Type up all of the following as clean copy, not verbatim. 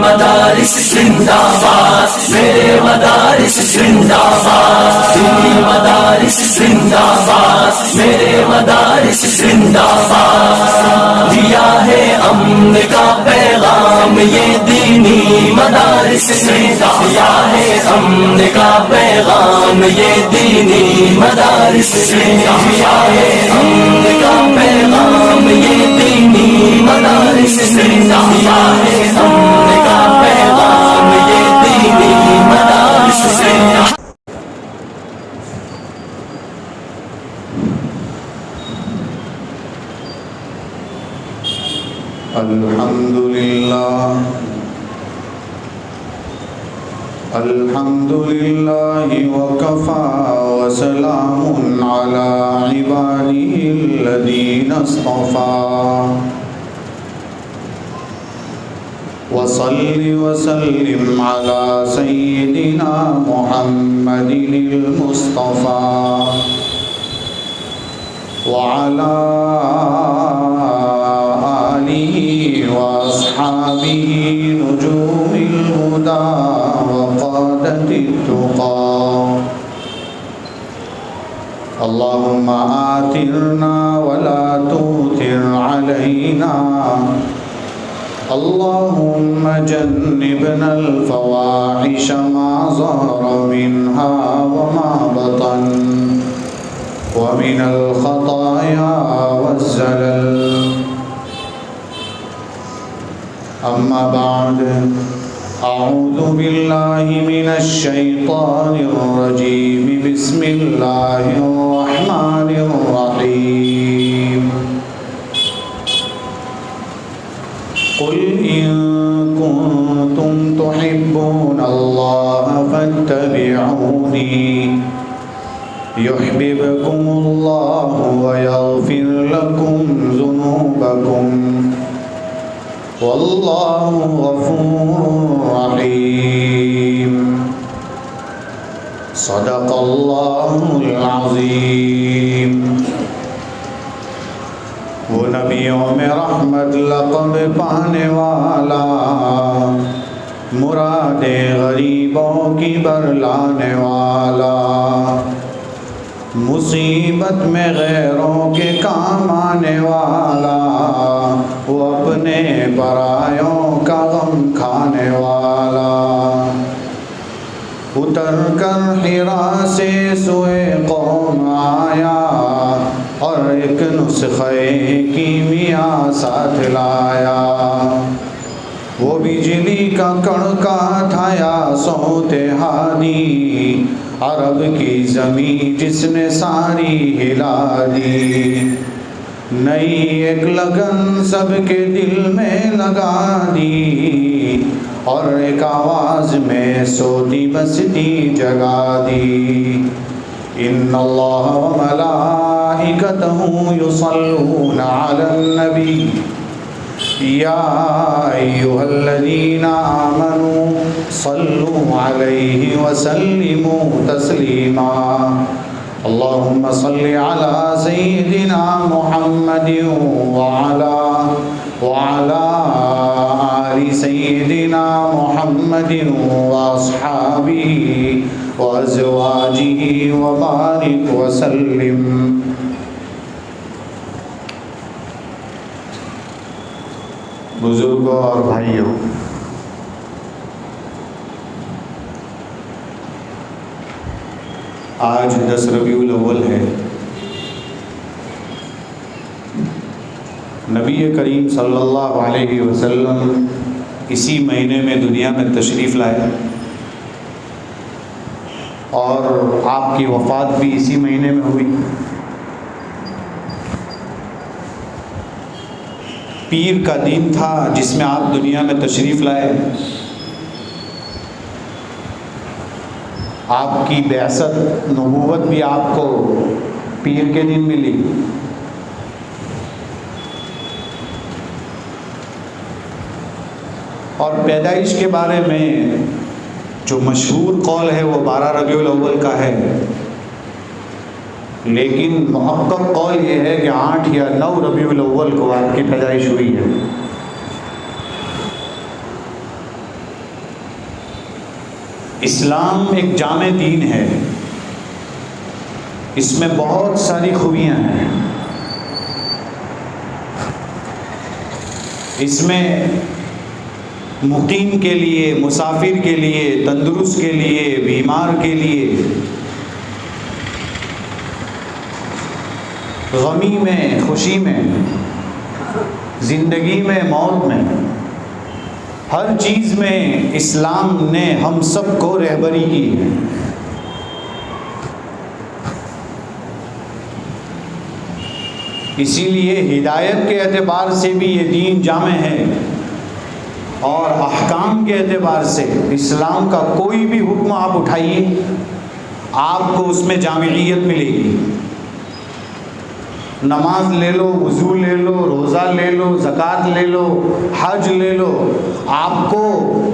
مدارس زندہ باد، میرے مدارس زندہ باد، دینی مدارس زندہ باد، میرے مدارس زندہ باد، دیا ہے امن کا پیغام یہ دینی مدارس نے، دیا ہے امن کا پیغام یہ دینی مدارس نے، دیا ہے امن کا پیغام یہ دینی مدارس نے، دیا ہے امن کا پیغام یہ دینی مدارس نے۔ الحمد لله وكفى وسلام على عباده الذين اصطفى وصل وسلم على سيدنا محمد المصطفى وعلى آله وأصحابه نجوم الهدى وقادة التقى اللهم آثرنا ولا تؤثر علينا اللهم جنبنا الفواحش ما ظهر منها وما بطن ومن الخطايا والزلل أما بعد أعوذ بالله من الشيطان الرجيم بسم الله الرحمن الرحيم قل إن كنتم تحبون الله فاتبعوني يحببكم الله ويغفر لكم ذنوبكم والله غفور رحيم صدق الله العظيم۔ وہ نبیوں میں رحمت لقب پانے والا، مراد غریبوں کی برلانے والا، مصیبت میں غیروں کے کام آنے والا، وہ اپنے پرایوں کا غم کھانے والا، اتر کر حرا سے سوئے قوم آیا اور ایک نسخے کیمیا ساتھ لایا، وہ بجلی کا کڑکا تھا یا صوت ہادی، عرب کی زمین جس نے ساری ہلا دی، نئی ایک لگن سب کے دل میں لگا دی، اور ایک آواز میں سوتی بستی جگا دی، ان اللہ وملائکتہ یصلون علی النبی یا ایھا الذین آمنوا صلوا علیہ وسلموا تسلیما اللہم صل علی سیدنا محمد وعلی آل سیدنا محمد واصحابہ وازواجہ وبارک وسلم۔ بزرگوں اور بھائیوں، آج 10 ربیع الاول ہے، نبی کریم صلی اللہ علیہ وسلم اسی مہینے میں دنیا میں تشریف لائے اور آپ کی وفات بھی اسی مہینے میں ہوئی۔ پیر کا دن تھا جس میں آپ دنیا میں تشریف لائے، آپ کی بعثت نبوت بھی آپ کو پیر کے دن ملی، اور پیدائش کے بارے میں جو مشہور قول ہے وہ 12 ربیع الاول کا ہے، لیکن محقق قول یہ ہے کہ 8 یا 9 ربیع الاول کو آپ کی پیدائش ہوئی ہے۔ اسلام ایک جامع دین ہے، اس میں بہت ساری خوبیاں ہیں۔ اس میں مقیم کے لیے، مسافر کے لیے، تندرست کے لیے، بیمار کے لیے، غمی میں، خوشی میں، زندگی میں، موت میں، ہر چیز میں اسلام نے ہم سب کو رہبری کی ہے۔ اسی لیے ہدایت کے اعتبار سے بھی یہ دین جامع ہے، اور احکام کے اعتبار سے اسلام کا کوئی بھی حکم آپ اٹھائیے، آپ کو اس میں جامعیت ملے گی۔ نماز لے لو، وضو لے لو، روزہ لے لو، زکوٰۃ لے لو، حج لے لو، آپ کو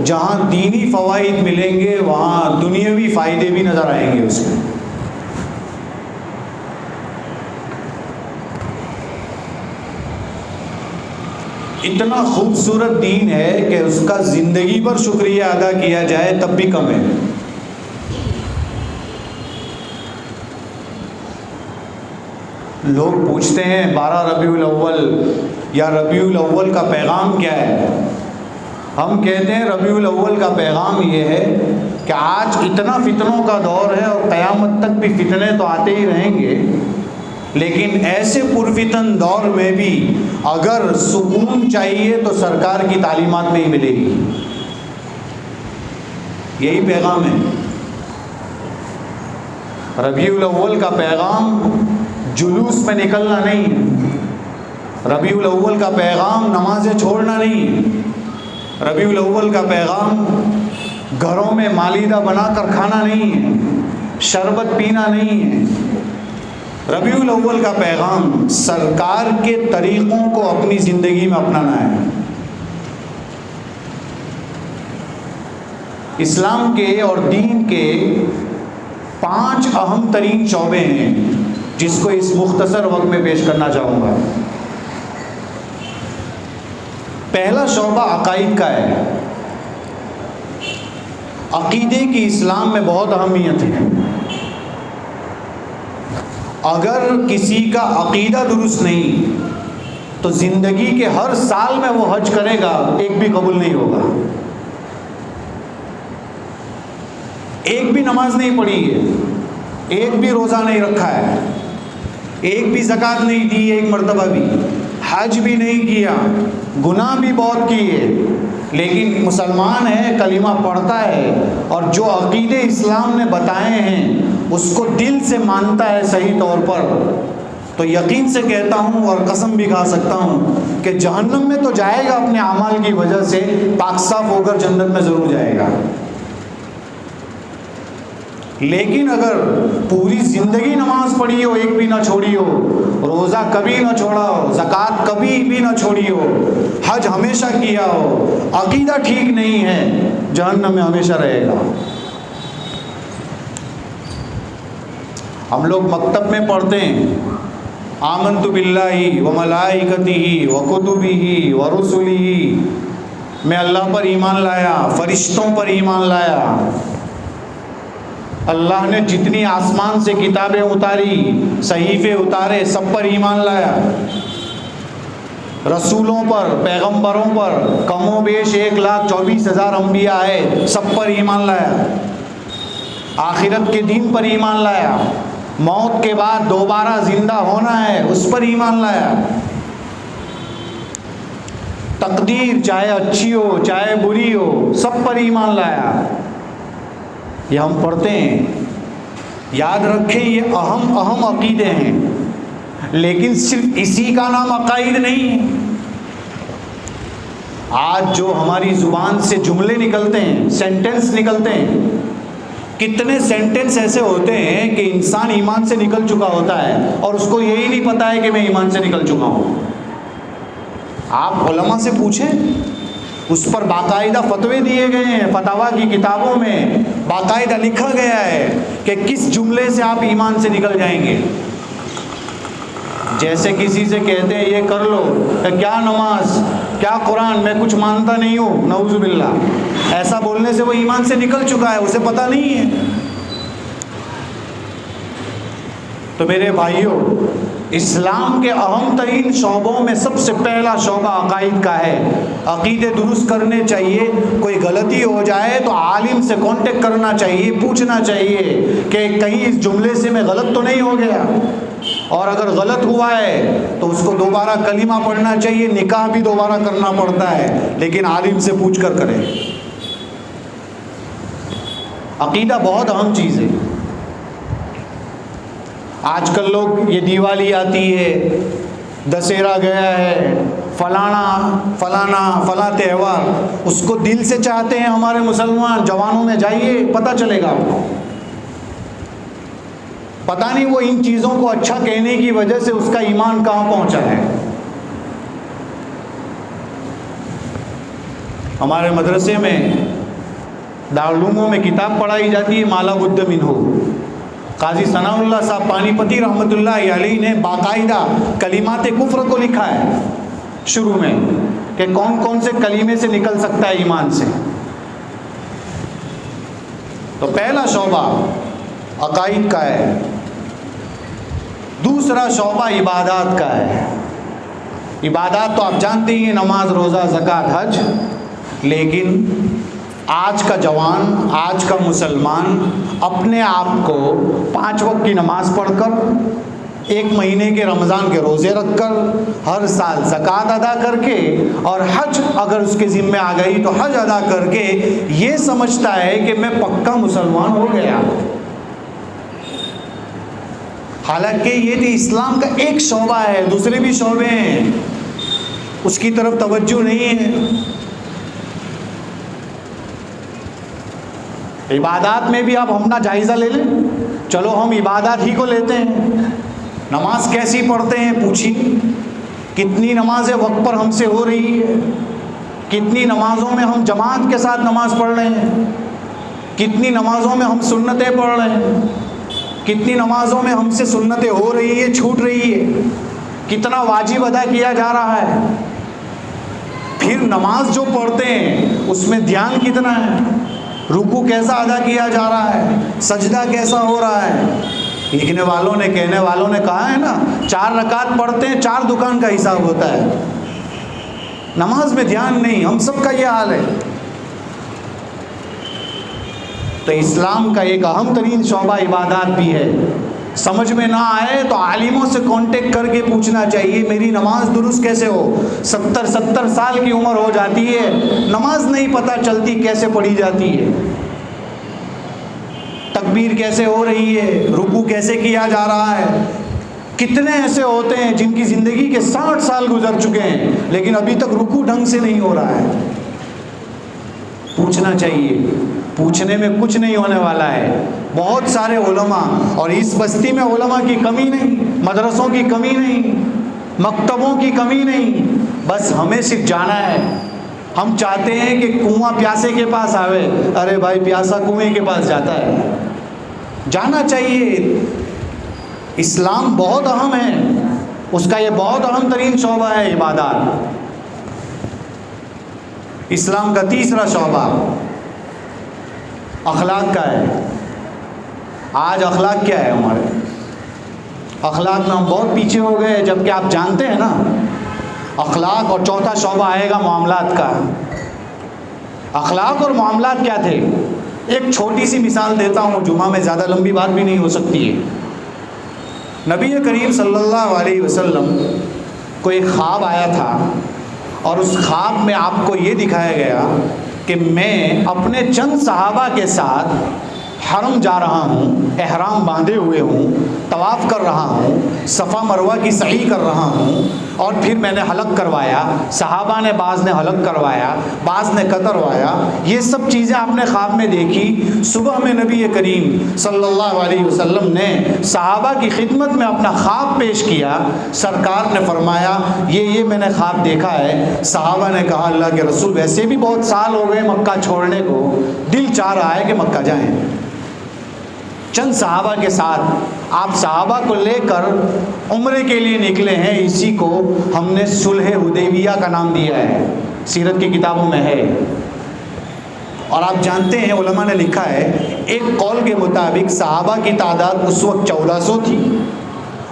جہاں دینی فوائد ملیں گے وہاں دنیاوی فائدے بھی نظر آئیں گے اس میں۔ اتنا خوبصورت دین ہے کہ اس کا زندگی پر شکریہ ادا کیا جائے تب بھی کم ہے۔ لوگ پوچھتے ہیں 12 ربیع الاول یا ربیع الاول کا پیغام کیا ہے؟ ہم کہتے ہیں ربیع الاول کا پیغام یہ ہے کہ آج اتنا فتنوں کا دور ہے اور قیامت تک بھی فتنے تو آتے ہی رہیں گے، لیکن ایسے پرفتن دور میں بھی اگر سکون چاہیے تو سرکار کی تعلیمات میں ہی ملے گی۔ یہی پیغام ہے ربیع الاول کا پیغام۔ جلوس میں نکلنا نہیں، ربیع الاول کا پیغام نمازیں چھوڑنا نہیں، ربیع الاول کا پیغام گھروں میں مالیدہ بنا کر کھانا نہیں ہے، شربت پینا نہیں ہے۔ ربیع الاول کا پیغام سرکار کے طریقوں کو اپنی زندگی میں اپنانا ہے۔ اسلام کے اور دین کے 5 اہم ترین شعبے ہیں جس کو اس مختصر وقت میں پیش کرنا چاہوں گا۔ پہلا شعبہ عقائد کا ہے۔ عقیدے کی اسلام میں بہت اہمیت ہے۔ اگر کسی کا عقیدہ درست نہیں تو زندگی کے ہر سال میں وہ حج کرے گا، ایک بھی قبول نہیں ہوگا۔ ایک بھی نماز نہیں پڑھی ہے، ایک بھی روزہ نہیں رکھا ہے، ایک بھی زکوٰۃ نہیں دی ایک مرتبہ بھی، حج بھی نہیں کیا، گناہ بھی بہت کیے، لیکن مسلمان ہے، کلمہ پڑھتا ہے اور جو عقیدے اسلام نے بتائے ہیں اس کو دل سے مانتا ہے صحیح طور پر، تو یقین سے کہتا ہوں اور قسم بھی کھا سکتا ہوں کہ جہنم میں تو جائے گا اپنے اعمال کی وجہ سے، پاک صاف ہو کر جنت میں ضرور جائے گا۔ لیکن اگر پوری زندگی نماز پڑھی ہو، ایک بھی نہ چھوڑی ہو، روزہ کبھی نہ چھوڑا ہو، زکوٰۃ کبھی بھی نہ چھوڑی ہو، حج ہمیشہ کیا ہو، عقیدہ ٹھیک نہیں ہے، جہنم میں ہمیشہ رہے گا۔ ہم لوگ مکتب میں پڑھتے ہیں آمنت باللہ وملائکتہ وکتبہ ورسلہ، میں اللہ پر ایمان لایا، فرشتوں پر ایمان لایا، اللہ نے جتنی آسمان سے کتابیں اتاری، صحیفے اتارے، سب پر ایمان لایا، رسولوں پر، پیغمبروں پر، کم و بیش 1,24,000 انبیاء آئے، سب پر ایمان لایا، آخرت کے دین پر ایمان لایا، موت کے بعد دوبارہ زندہ ہونا ہے اس پر ایمان لایا، تقدیر چاہے اچھی ہو چاہے بری ہو سب پر ایمان لایا۔ یہ ہم پڑھتے ہیں، یاد رکھیں یہ اہم عقیدے ہیں، لیکن صرف اسی کا نام عقائد نہیں۔ آج جو ہماری زبان سے جملے نکلتے ہیں، سینٹنس نکلتے ہیں، کتنے سینٹنس ایسے ہوتے ہیں کہ انسان ایمان سے نکل چکا ہوتا ہے اور اس کو یہی نہیں پتا ہے کہ میں ایمان سے نکل چکا ہوں۔ آپ علماء سے پوچھیں، اس پر باقاعدہ فتوے دیے گئے ہیں، فتاوا کی کتابوں میں باقاعدہ لکھا گیا ہے کہ کس جملے سے آپ ایمان سے نکل جائیں گے۔ جیسے کسی سے کہتے ہیں یہ کر لو، کہ کیا نماز، کیا قرآن، میں کچھ مانتا نہیں ہوں، نعوذ باللہ، ایسا بولنے سے وہ ایمان سے نکل چکا ہے، اسے پتہ نہیں ہے۔ تو میرے بھائیوں، اسلام کے اہم ترین شعبوں میں سب سے پہلا شعبہ عقائد کا ہے۔ عقیدے درست کرنے چاہیے، کوئی غلطی ہو جائے تو عالم سے کانٹیکٹ کرنا چاہیے، پوچھنا چاہیے کہ کہیں اس جملے سے میں غلط تو نہیں ہو گیا، اور اگر غلط ہوا ہے تو اس کو دوبارہ کلمہ پڑھنا چاہیے، نکاح بھی دوبارہ کرنا پڑتا ہے، لیکن عالم سے پوچھ کر کریں۔ عقیدہ بہت اہم چیز ہے۔ آج کل لوگ یہ دیوالی آتی ہے، دسہرہ گیا ہے، فلاں تہوار، اس کو دل سے چاہتے ہیں ہمارے مسلمان۔ جوانوں میں جائیے، پتہ چلے گا آپ کو۔ پتہ نہیں وہ ان چیزوں کو اچھا کہنے کی وجہ سے اس کا ایمان کہاں پہنچا ہے۔ ہمارے مدرسے میں دارالعلوموں میں کتاب پڑھائی جاتی ہے مالا بدھ منہ۔ قاضی ثناء اللہ صاحب پانی پتی رحمۃ اللہ علیہ نے باقاعدہ کلمات کفر کو لکھا ہے شروع میں، کہ کون کون سے کلمے سے نکل سکتا ہے ایمان سے۔ تو پہلا شعبہ عقائد کا ہے، دوسرا شعبہ عبادات کا ہے۔ عبادات تو آپ جانتے ہی ہیں، نماز، روزہ، زکوٰۃ، حج۔ لیکن آج کا جوان، آج کا مسلمان اپنے آپ کو 5 وقت کی نماز پڑھ کر، 1 مہینے کے رمضان کے روزے رکھ کر، ہر سال زکوٰۃ ادا کر کے، اور حج اگر اس کے ذمہ آ گئی تو حج ادا کر کے یہ سمجھتا ہے کہ میں پکا مسلمان ہو گیا۔ حالانکہ یہ تو اسلام کا ایک شعبہ ہے، دوسرے بھی شعبے ہیں، اس کی طرف توجہ نہیں ہے۔ عبادات میں بھی آپ اپنا جائزہ لے لیں۔ چلو ہم عبادات ہی کو لیتے ہیں، نماز کیسی پڑھتے ہیں پوچھیے، کتنی نمازیں وقت پر ہم سے ہو رہی ہے، کتنی نمازوں میں ہم جماعت کے ساتھ نماز پڑھ رہے ہیں، کتنی نمازوں میں ہم سنتیں پڑھ رہے ہیں، کتنی نمازوں میں ہم سے سنتیں ہو رہی ہے، چھوٹ رہی ہے، کتنا واجب ادا کیا جا رہا ہے۔ پھر نماز جو پڑھتے ہیں اس میں دھیان کتنا ہے، رکوع کیسا ادا کیا جا رہا ہے، سجدہ کیسا ہو رہا ہے۔ لکھنے والوں نے، کہنے والوں نے کہا ہے نا، 4 رکعت پڑھتے ہیں 4 دکان کا حساب ہوتا ہے۔ نماز میں دھیان نہیں، ہم سب کا یہ حال ہے۔ تو اسلام کا ایک اہم ترین شعبہ عبادات بھی ہے۔ سمجھ میں نہ آئے تو عالموں سے کانٹیکٹ کر کے پوچھنا چاہیے، میری نماز درست کیسے ہو۔ 70 سال کی عمر ہو جاتی ہے، نماز نہیں پتہ چلتی کیسے پڑھی جاتی ہے، تکبیر کیسے ہو رہی ہے، رکوع کیسے کیا جا رہا ہے۔ کتنے ایسے ہوتے ہیں جن کی زندگی کے 60 سال گزر چکے ہیں لیکن ابھی تک رکوع ڈھنگ سے نہیں ہو رہا ہے۔ پوچھنا چاہیے، پوچھنے میں کچھ نہیں ہونے والا ہے۔ بہت سارے علماء، اور اس بستی میں علماء کی کمی نہیں، مدرسوں کی کمی نہیں، مکتبوں کی کمی نہیں، بس ہمیں صرف جانا ہے۔ ہم چاہتے ہیں کہ کنواں پیاسے کے پاس آوے، ارے بھائی پیاسا کنویں کے پاس جاتا ہے، جانا چاہیے۔ اسلام بہت اہم ہے، اس کا یہ بہت اہم ترین شعبہ ہے عبادات۔ اسلام کا تیسرا شعبہ اخلاق کا ہے۔ آج اخلاق کیا ہے ہمارے؟ اخلاق میں ہم بہت پیچھے ہو گئے، جبکہ آپ جانتے ہیں نا اخلاق، اور چوتھا شعبہ آئے گا معاملات کا۔ اخلاق اور معاملات کیا تھے؟ ایک چھوٹی سی مثال دیتا ہوں، جمعہ میں زیادہ لمبی بات بھی نہیں ہو سکتی ہے۔ نبی کریم صلی اللہ علیہ وسلم کو ایک خواب آیا تھا، اور اس خواب میں آپ کو یہ دکھایا گیا کہ میں اپنے چند صحابہ کے ساتھ حرم جا رہا ہوں، احرام باندھے ہوئے ہوں، طواف کر رہا ہوں، صفا مروہ کی سعی کر رہا ہوں، اور پھر میں نے حلق کروایا، صحابہ نے بعض نے حلق کروایا، بعض نے قطروایا۔ یہ سب چیزیں آپ نے خواب میں دیکھی۔ صبح میں نبی کریم صلی اللہ علیہ وسلم نے صحابہ کی خدمت میں اپنا خواب پیش کیا۔ سرکار نے فرمایا یہ میں نے خواب دیکھا ہے۔ صحابہ نے کہا اللہ کے رسول ویسے بھی بہت سال ہو گئے مکہ چھوڑنے کو، دل چاہ رہا ہے کہ مکہ جائیں۔ چند صحابہ کے ساتھ آپ صحابہ کو لے کر عمرے کے لیے نکلے ہیں، اسی کو ہم نے صلح حدیبیہ کا نام دیا ہے، سیرت کی کتابوں میں ہے۔ اور آپ جانتے ہیں علماء نے لکھا ہے ایک قول کے مطابق صحابہ کی تعداد اس وقت 1400 تھی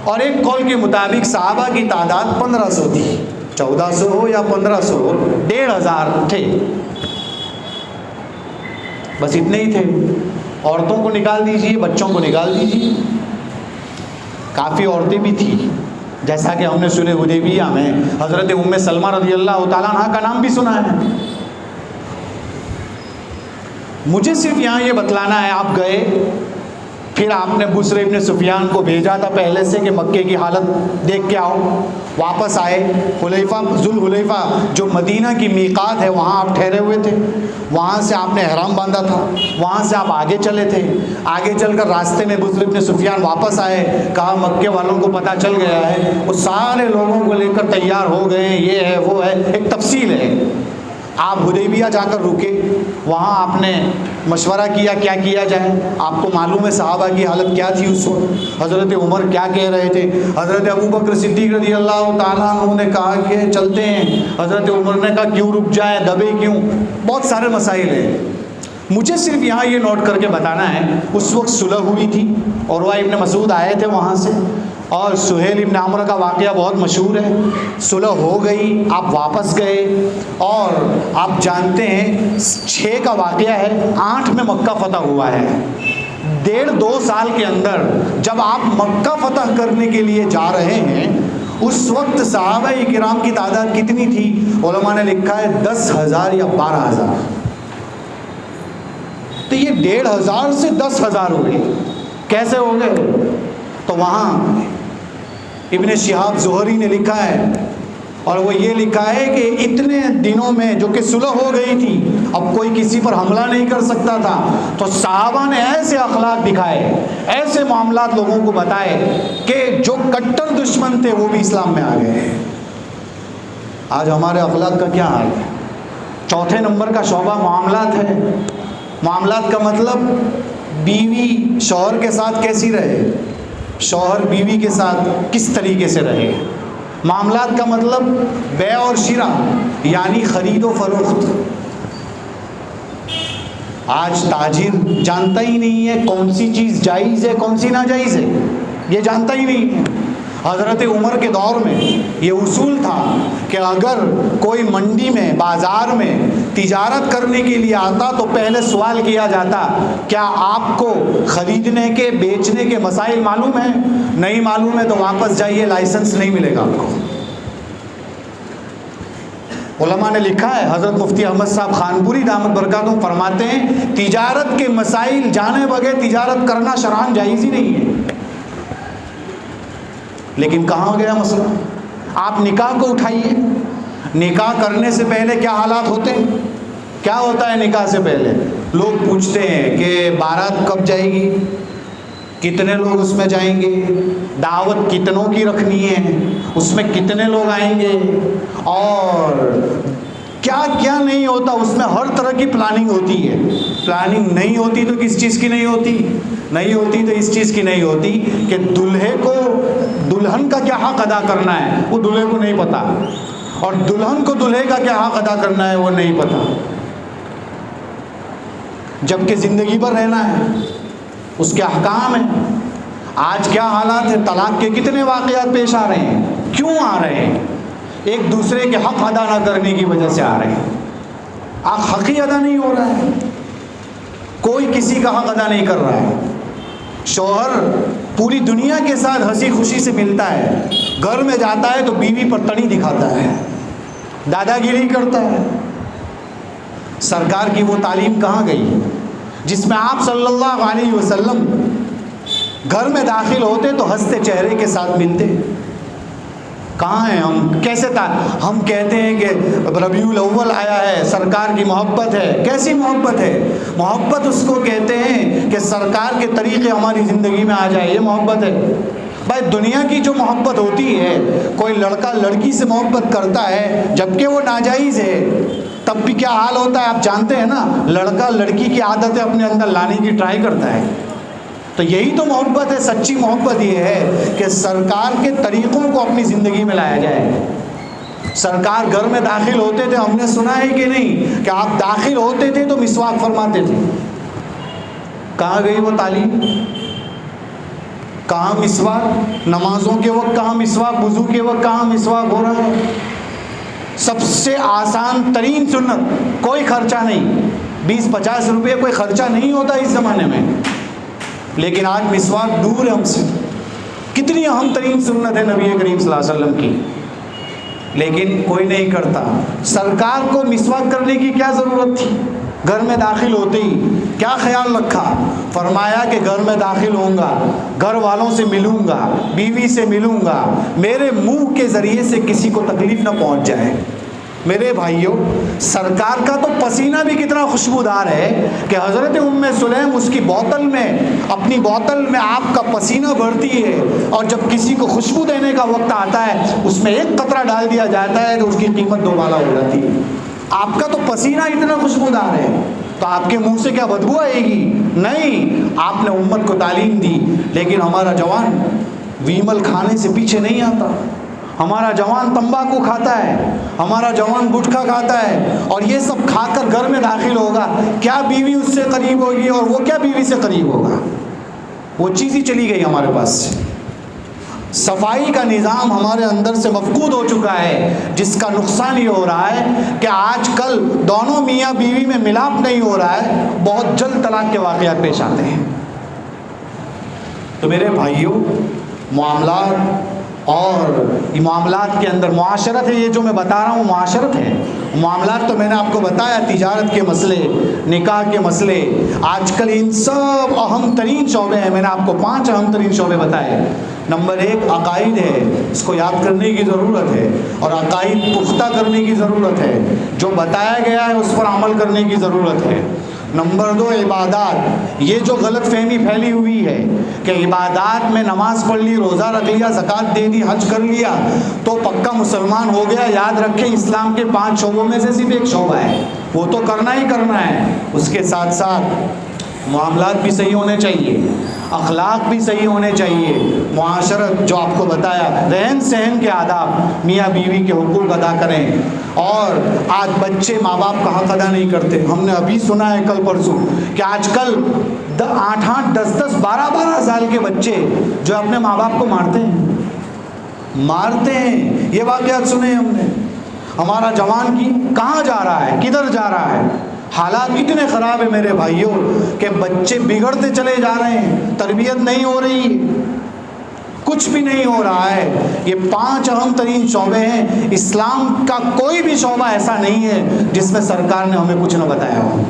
اور ایک قول کے مطابق صحابہ کی تعداد 1500 تھی. 1400 ہو یا 1500 ہو 1500 تھے, بس اتنے ہی تھے. عورتوں کو نکال دیجئے, بچوں کو نکال دیجئے, کافی عورتیں بھی تھیں, جیسا کہ ہم نے سنے حدیبیہ میں حضرت ام سلمہ رضی اللہ تعالیٰ عنہ کا نام بھی سنا ہے. مجھے صرف یہاں یہ بتلانا ہے, آپ گئے, پھر آپ نے بصر ابن سفیان کو بھیجا تھا پہلے سے کہ مکے کی حالت دیکھ کے آؤ, واپس آئے. حلیفہ ذوالحلیفہ جو مدینہ کی میقات ہے وہاں آپ ٹھہرے ہوئے تھے, وہاں سے آپ نے احرام باندھا تھا, وہاں سے آپ آگے چلے تھے. آگے چل کر راستے میں بصر ابن سفیان واپس آئے, کہا مکے والوں کو پتہ چل گیا ہے, وہ سارے لوگوں کو لے کر تیار ہو گئے, یہ ہے وہ ہے, ایک تفصیل ہے. آپ حدیبیہ جا کر رکے, وہاں آپ نے مشورہ کیا کیا جائے. آپ کو معلوم ہے صحابہ کی حالت کیا تھی اس وقت, حضرت عمر کیا کہہ رہے تھے, حضرت ابو بکر صدیق رضی اللہ تعالیٰ عنہ نے کہا کہ چلتے ہیں, حضرت عمر نے کہا کیوں رک جائیں, دبے کیوں, بہت سارے مسائل ہیں. مجھے صرف یہاں یہ نوٹ کر کے بتانا ہے اس وقت صلح ہوئی تھی, عروہ ابن مسعود آئے تھے وہاں سے, اور سہیل ابن عمرو کا واقعہ بہت مشہور ہے. صلح ہو گئی, آپ واپس گئے, اور آپ جانتے ہیں 6 کا واقعہ ہے, 8 میں مکہ فتح ہوا ہے. 1.5-2 سال کے اندر جب آپ مکہ فتح کرنے کے لیے جا رہے ہیں, اس وقت صحابہ کرام کی تعداد کتنی تھی؟ علماء نے لکھا ہے 10,000 یا 12,000. تو یہ 1,500 سے 10,000 ہو گئے, کیسے ہو گئے؟ تو وہاں ابن شہاب زہری نے لکھا ہے, اور وہ یہ لکھا ہے کہ اتنے دنوں میں جو کہ صلح ہو گئی تھی, اب کوئی کسی پر حملہ نہیں کر سکتا تھا, تو صحابہ نے ایسے اخلاق دکھائے, ایسے معاملات لوگوں کو بتائے کہ جو کٹر دشمن تھے وہ بھی اسلام میں آ گئے. آج ہمارے اخلاق کا کیا حال ہے؟ 4 نمبر کا شعبہ معاملات ہے. معاملات کا مطلب بیوی شوہر کے ساتھ کیسی رہے, شوہر بیوی کے ساتھ کس طریقے سے رہے. معاملات کا مطلب بیع اور شراء یعنی خرید و فروخت. آج تاجر جانتا ہی نہیں ہے کون سی چیز جائز ہے کون سی ناجائز ہے, یہ جانتا ہی نہیں ہے. حضرت عمر کے دور میں یہ اصول تھا کہ اگر کوئی منڈی میں بازار میں تجارت کرنے کے لیے آتا تو پہلے سوال کیا جاتا, کیا آپ کو خریدنے کے بیچنے کے مسائل معلوم ہیں؟ نہیں معلوم ہے تو واپس جائیے, لائسنس نہیں ملے گا آپ کو. علماء نے لکھا ہے, حضرت مفتی احمد صاحب خانپوری دامت برکاتہم فرماتے ہیں تجارت کے مسائل جانے بغیر تجارت کرنا شرعاً جائز ہی نہیں ہے. لیکن کہاں گیا مسئلہ؟ آپ نکاح کو اٹھائیے, نکاح کرنے سے پہلے کیا حالات ہوتے ہیں؟ کیا ہوتا ہے نکاح سے پہلے؟ لوگ پوچھتے ہیں کہ بارات کب جائے گی, کتنے لوگ اس میں جائیں گے, دعوت کتنوں کی رکھنی ہے, اس میں کتنے لوگ آئیں گے, اور کیا کیا نہیں ہوتا. اس میں ہر طرح کی پلاننگ ہوتی ہے. پلاننگ نہیں ہوتی تو کس چیز کی نہیں ہوتی؟ نہیں ہوتی تو اس چیز کی نہیں ہوتی کہ دلہے کو دلہن کا کیا حق ادا کرنا ہے وہ دلہے کو نہیں پتا, اور دلہن کو دلہے کا کیا حق ادا کرنا ہے وہ نہیں پتا. جبکہ زندگی پر رہنا ہے, اس کے احکام ہیں. آج کیا حالات ہیں, طلاق کے کتنے واقعات پیش آ رہے ہیں. کیوں آ رہے ہیں؟ ایک دوسرے کے حق ادا نہ کرنے کی وجہ سے آ رہے ہیں. حق ہی ادا نہیں ہو رہا ہے, کوئی کسی کا حق ادا نہیں کر رہا ہے. شوہر پوری دنیا کے ساتھ ہنسی خوشی سے ملتا ہے, گھر میں جاتا ہے تو بیوی پر تڑی دکھاتا ہے, دادا گیری کرتا ہے. سرکار کی وہ تعلیم کہاں گئی جس میں آپ صلی اللہ علیہ وسلم گھر میں داخل ہوتے تو ہنستے چہرے کے ساتھ ملتے؟ کہاں ہیں ہم؟ کیسے تھا؟ ہم کہتے ہیں کہ ربیع الاول آیا ہے, سرکار کی محبت ہے. کیسی محبت ہے؟ محبت اس کو کہتے ہیں کہ سرکار کے طریقے ہماری زندگی میں آ جائے, یہ محبت ہے. بھائی دنیا کی جو محبت ہوتی ہے, کوئی لڑکا لڑکی سے محبت کرتا ہے جبکہ وہ ناجائز ہے, تب بھی کیا حال ہوتا ہے آپ جانتے ہیں نا. لڑکا لڑکی کی عادتیں اپنے اندر لانے کی ٹرائی کرتا ہے. تو یہی تو محبت ہے. سچی محبت یہ ہے کہ سرکار کے طریقوں کو اپنی زندگی میں لایا جائے. سرکار گھر میں داخل ہوتے تھے، ہم نے سنا ہے کہ نہیں کہ آپ داخل ہوتے تھے تو مسواک فرماتے تھے؟ کہاں گئی وہ تعلیم؟ کہاں مسواک؟ نمازوں کے وقت کہاں مسواک؟ وضو کے وقت کہاں مسواک ہو رہا ہے؟ سب سے آسان ترین سنت، کوئی خرچہ نہیں، 20-50 روپے کوئی خرچہ نہیں ہوتا اس زمانے میں، لیکن آج مسواک دور ہے ہم سے۔ کتنی اہم ترین سنت ہے نبی کریم صلی اللہ علیہ وسلم کی، لیکن کوئی نہیں کرتا۔ سرکار کو مسواک کرنے کی کیا ضرورت تھی؟ گھر میں داخل ہوتے ہی کیا خیال رکھا؟ فرمایا کہ گھر میں داخل ہوں گا، گھر والوں سے ملوں گا، بیوی سے ملوں گا، میرے منہ کے ذریعے سے کسی کو تکلیف نہ پہنچ جائے۔ میرے بھائیوں، سرکار کا تو پسینہ بھی کتنا خوشبودار ہے کہ حضرت ام سلیم اس کی بوتل میں، اپنی بوتل میں آپ کا پسینہ بھرتی ہے، اور جب کسی کو خوشبو دینے کا وقت آتا ہے اس میں ایک قطرہ ڈال دیا جاتا ہے تو اس کی قیمت 2 بالا ہو جاتی ہے۔ آپ کا تو پسینہ اتنا خوشبودار ہے تو آپ کے منہ سے کیا بدبو آئے گی؟ نہیں، آپ نے امت کو تعلیم دی۔ لیکن ہمارا جوان ویمل کھانے سے پیچھے نہیں آتا، ہمارا جوان تمباکو کھاتا ہے، ہمارا جوان گٹکھا کھاتا ہے، اور یہ سب کھا کر گھر میں داخل ہوگا، کیا بیوی اس سے قریب ہوگی اور وہ کیا بیوی سے قریب ہوگا؟ وہ چیز ہی چلی گئی ہمارے پاس سے۔ صفائی کا نظام ہمارے اندر سے مفقود ہو چکا ہے، جس کا نقصان یہ ہو رہا ہے کہ آج کل دونوں میاں بیوی میں ملاپ نہیں ہو رہا ہے، بہت جلد طلاق کے واقعات پیش آتے ہیں۔ تو میرے بھائیوں، معاملات اور معاملات کے اندر معاشرت ہے، یہ جو میں بتا رہا ہوں معاشرت ہے۔ معاملات تو میں نے آپ کو بتایا، تجارت کے مسئلے، نکاح کے مسئلے، آج کل ان سب اہم ترین شعبے ہیں۔ میں نے آپ کو 5 اہم ترین شعبے بتائے۔ نمبر 1 عقائد ہے، اس کو یاد کرنے کی ضرورت ہے، اور عقائد پختہ کرنے کی ضرورت ہے، جو بتایا گیا ہے اس پر عمل کرنے کی ضرورت ہے۔ نمبر 2 عبادات، یہ جو غلط فہمی پھیلی ہوئی ہے کہ عبادات میں نماز پڑھ لی، روزہ رکھ لیا، زکوٰۃ دے دی، حج کر لیا تو پکا مسلمان ہو گیا۔ یاد رکھیں، اسلام کے 5 شعبوں میں سے صرف 1 شعبہ ہے، وہ تو کرنا ہی کرنا ہے۔ اس کے ساتھ ساتھ معاملات بھی صحیح ہونے چاہیے، اخلاق بھی صحیح ہونے چاہیے، معاشرت جو آپ کو بتایا، رہن سہن کے آداب، میاں بیوی کے حقوق ادا کریں۔ اور آج بچے ماں باپ کا حق ادا نہیں کرتے۔ ہم نے ابھی سنا ہے کل پرسوں کہ آج کل 8-8 10-10 12-12 سال کے بچے جو اپنے ماں باپ کو مارتے ہیں۔ یہ واقعات سنے ہم نے۔ ہمارا جوان کی کہاں جا رہا ہے، کدھر جا رہا ہے؟ حالات اتنے خراب ہیں میرے بھائیوں کہ بچے بگڑتے چلے جا رہے ہیں، تربیت نہیں ہو رہی، کچھ بھی نہیں ہو رہا ہے۔ یہ 5 اہم ترین شعبے ہیں۔ اسلام کا کوئی بھی شعبہ ایسا نہیں ہے جس میں سرکار نے ہمیں کچھ نہ بتایا ہو،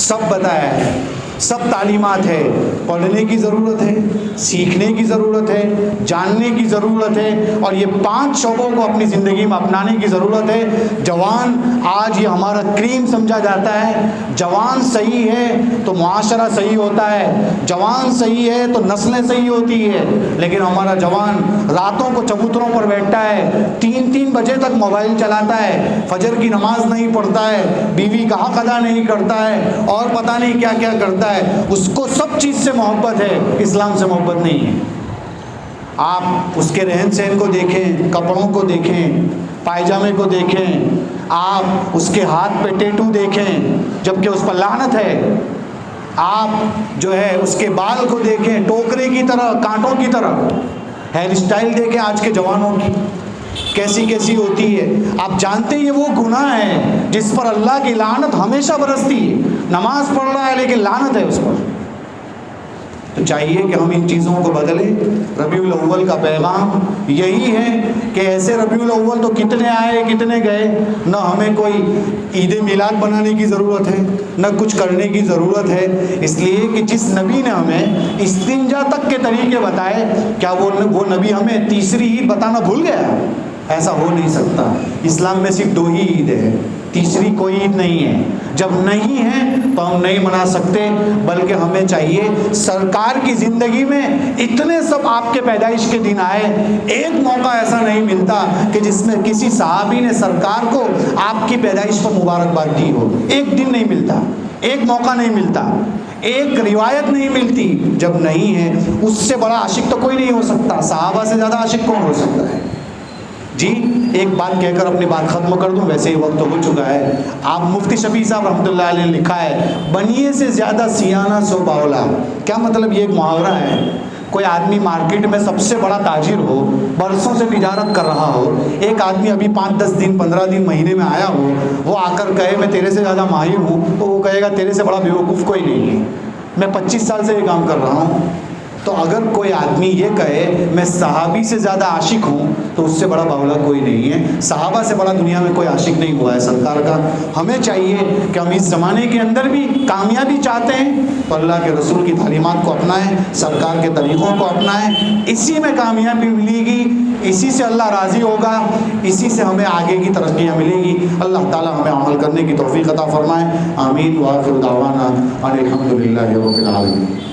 سب بتایا ہے، سب تعلیمات ہے۔ پڑھنے کی ضرورت ہے، سیکھنے کی ضرورت ہے، جاننے کی ضرورت ہے، اور یہ 5 شعبوں کو اپنی زندگی میں اپنانے کی ضرورت ہے۔ جوان آج یہ ہمارا کریم سمجھا جاتا ہے۔ جوان صحیح ہے تو معاشرہ صحیح ہوتا ہے، جوان صحیح ہے تو نسلیں صحیح ہوتی ہے۔ لیکن ہمارا جوان راتوں کو چبوتروں پر بیٹھتا ہے، 3-3 بجے تک موبائل چلاتا ہے، فجر کی نماز نہیں پڑھتا ہے، بیوی کا حق ادا نہیں کرتا ہے، اور پتہ نہیں کیا کیا کرتا ہے۔ اس کو سب چیز سے محبت ہے، اسلام سے محبت نہیں ہے۔ آپ اس کے رہن سہن کو دیکھیں، کپڑوں کو دیکھیں، پائجامے کو دیکھیں، آپ اس کے ہاتھ پہ ٹیٹو دیکھیں جبکہ اس پر لعنت ہے، آپ جو ہے اس کے بال کو دیکھیں ٹوکرے کی طرح، کانٹوں کی طرح، ہیئر اسٹائل دیکھیں آج کے جوانوں کی کیسی کیسی ہوتی ہے۔ آپ جانتے ہیں یہ وہ گناہ ہے جس پر اللہ کی لعنت ہمیشہ برستی ہے۔ نماز پڑھ رہا ہے لیکن لعنت ہے اس پر۔ تو چاہیے کہ ہم ان چیزوں کو بدلیں۔ ربیع الاول کا پیغام یہی ہے کہ ایسے ربیع الاول تو کتنے آئے کتنے گئے، نہ ہمیں کوئی عید میلاد بنانے کی ضرورت ہے، نہ کچھ کرنے کی ضرورت ہے، اس لیے کہ جس نبی نے ہمیں استنجا تک کے طریقے بتائے، کیا وہ نبی ہمیں تیسری عید بتانا بھول گیا؟ ایسا ہو نہیں سکتا۔ اسلام میں صرف 2 ہی عید ہے، تیسری کوئی عید نہیں ہے۔ جب نہیں ہے تو ہم نہیں منا سکتے، بلکہ ہمیں چاہیے سرکار کی زندگی میں اتنے سب آپ کے پیدائش کے دن آئے، ایک موقع ایسا نہیں ملتا کہ جس میں کسی صحابی نے سرکار کو آپ کی پیدائش پر مبارکباد دی ہو۔ ایک دن نہیں ملتا، ایک موقع نہیں ملتا، ایک روایت نہیں ملتی۔ جب نہیں ہے، اس سے بڑا عاشق تو کوئی نہیں ہو سکتا۔ صحابہ سے زیادہ عاشق کون ہو سکتا ہے؟ جی ایک بات کہہ کر اپنی بات ختم کر دوں، ویسے ہی وقت ہو چکا ہے. آپ مفتی شفیع صاحب رحمۃ اللہ علیہ نے لکھا ہے بنیے سے زیادہ سیانہ سو باولا. کیا مطلب؟ یہ ایک محاورہ ہے. کوئی آدمی مارکیٹ میں سب سے بڑا تاجر ہو، برسوں سے تجارت کر رہا ہو، ایک آدمی ابھی 5-10 دن 15 دن مہینے میں آیا ہو، وہ آ کر کہے میں تیرے سے زیادہ ماہر ہوں، تو وہ کہے گا تیرے سے بڑا بیوقوف کوئی نہیں ہے، میں 25 سال سے یہ کام کر رہا ہوں. تو اگر کوئی آدمی یہ کہے میں صحابی سے زیادہ عاشق ہوں تو اس سے بڑا باولا کوئی نہیں ہے. صحابہ سے بڑا دنیا میں کوئی عاشق نہیں ہوا ہے سرکار کا. ہمیں چاہیے کہ ہم اس زمانے کے اندر بھی کامیابی چاہتے ہیں تو اللہ کے رسول کی تعلیمات کو اپنائیں، سرکار کے طریقوں کو اپنائیں. اسی میں کامیابی ملے گی، اسی سے اللہ راضی ہوگا، اسی سے ہمیں آگے کی ترقیاں ملے گی. اللہ تعالی ہمیں عمل کرنے کی توفیق عطا فرمائے. آمین. وآخر دعوانا ان الحمد للہ رب العالمین.